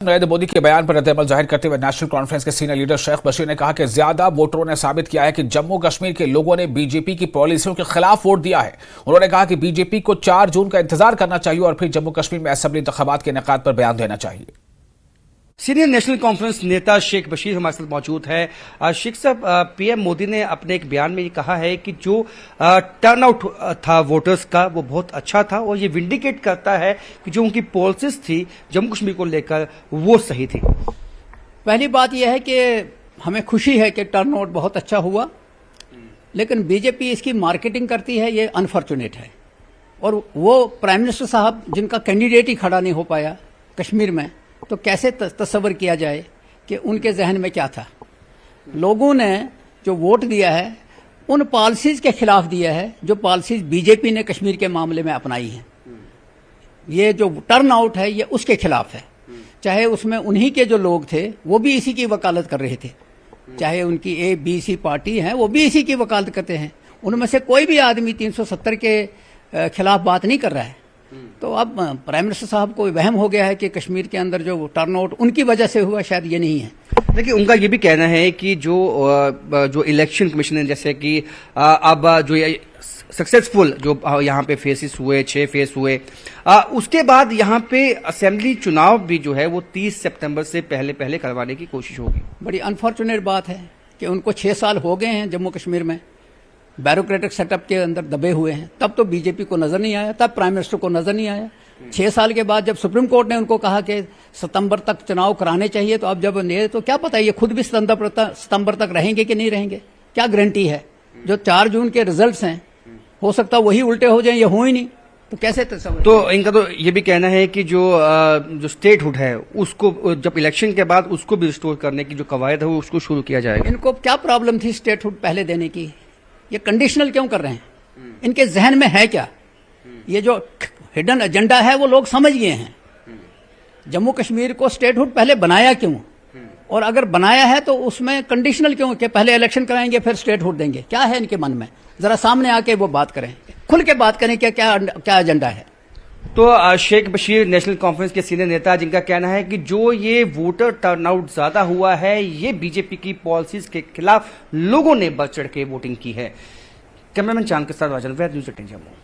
नरेंद्र मोदी के बयान पर रद्द-ए-अमल जाहिर करते हुए नेशनल कॉन्फ्रेंस के सीनियर लीडर शेख बशीर ने कहा कि ज्यादा वोटरों ने साबित किया है कि जम्मू कश्मीर के लोगों ने बीजेपी की पॉलिसियों के खिलाफ वोट दिया है। उन्होंने कहा कि बीजेपी को 4 जून का इंतजार करना चाहिए और फिर जम्मू कश्मीर में असेंबली इंतखाबात के इनेकाद पर बयान देना चाहिए। सीनियर नेशनल कॉन्फ्रेंस नेता शेख बशीर हमारे साथ मौजूद है। शेख साहब, पीएम मोदी ने अपने एक बयान में ये कहा है कि जो टर्नआउट था वोटर्स का वो बहुत अच्छा था और ये विंडिकेट करता है कि जो उनकी पॉलिसीज थी जम्मू कश्मीर को लेकर वो सही थी। पहली बात यह है कि हमें खुशी है कि टर्नआउट बहुत अच्छा हुआ, लेकिन बीजेपी इसकी मार्केटिंग करती है, ये अनफॉर्चुनेट है। और वो प्राइम मिनिस्टर साहब जिनका कैंडिडेट ही खड़ा नहीं हो पाया कश्मीर में, तो कैसे तस्वर किया जाए कि उनके जहन में क्या था। लोगों ने जो वोट दिया है उन पॉलिसीज के खिलाफ दिया है जो पॉलिसीज बीजेपी ने कश्मीर के मामले में अपनाई हैं। ये जो टर्न आउट है ये उसके खिलाफ है। चाहे उसमें उन्हीं के जो लोग थे वो भी इसी की वकालत कर रहे थे, चाहे उनकी ABC पार्टी है वो भी इसी की वकालत करते हैं। उनमें से कोई भी आदमी 370 के खिलाफ बात नहीं कर रहा है। तो अब प्राइम मिनिस्टर साहब को वहम हो गया है कि कश्मीर के अंदर जो टर्नआउट उनकी वजह से हुआ, शायद ये नहीं है। देखिए, उनका ये भी कहना है कि जो इलेक्शन कमीशन है, जैसे कि अब जो सक्सेसफुल जो यहाँ पे फेसेस हुए, 6 फेस हुए, उसके बाद यहाँ पे असेंबली चुनाव भी जो है वो 30 सितंबर से पहले करवाने की कोशिश होगी। बड़ी अनफॉर्चुनेट बात है कि उनको 6 साल हो गए हैं जम्मू कश्मीर में ब्यूरोक्रेटिक सेटअप के अंदर दबे हुए हैं। तब तो बीजेपी को नजर नहीं आया, तब प्राइम मिनिस्टर को नजर नहीं आया। 6 साल के बाद जब सुप्रीम कोर्ट ने उनको कहा कि सितंबर तक चुनाव कराने चाहिए, तो अब जब तो क्या पता ये खुद भी सितंबर तक रहेंगे कि नहीं रहेंगे, क्या गारंटी है। जो 4 जून के रिजल्ट्स हैं हो सकता वही उल्टे हो जाए, ये हो ही नहीं, तो कैसे तो इनका तो ये भी कहना है कि जो स्टेटहुड है उसको जब इलेक्शन के बाद उसको भी रिस्टोर करने की जो कवायद है वो उसको शुरू किया जाएगा। इनको क्या प्रॉब्लम थी स्टेटहुड पहले देने की, ये कंडीशनल क्यों कर रहे हैं, इनके जहन में है क्या। ये जो हिडन एजेंडा है वो लोग समझ गए हैं। जम्मू कश्मीर को स्टेटहुड पहले बनाया क्यों, और अगर बनाया है तो उसमें कंडीशनल क्यों कि पहले इलेक्शन कराएंगे फिर स्टेटहुड देंगे। क्या है इनके मन में, जरा सामने आके वो बात करें, खुल के बात करें कि क्या एजेंडा है। तो शेख बशीर नेशनल कॉन्फ्रेंस के सीनियर नेता, जिनका कहना है कि जो ये वोटर टर्नआउट ज्यादा हुआ है ये बीजेपी की पॉलिसीज के खिलाफ लोगों ने बढ़ चढ़ के वोटिंग की है। कैमरामैन चांद के साथ राजन, वेद न्यूज 18 जम्मू।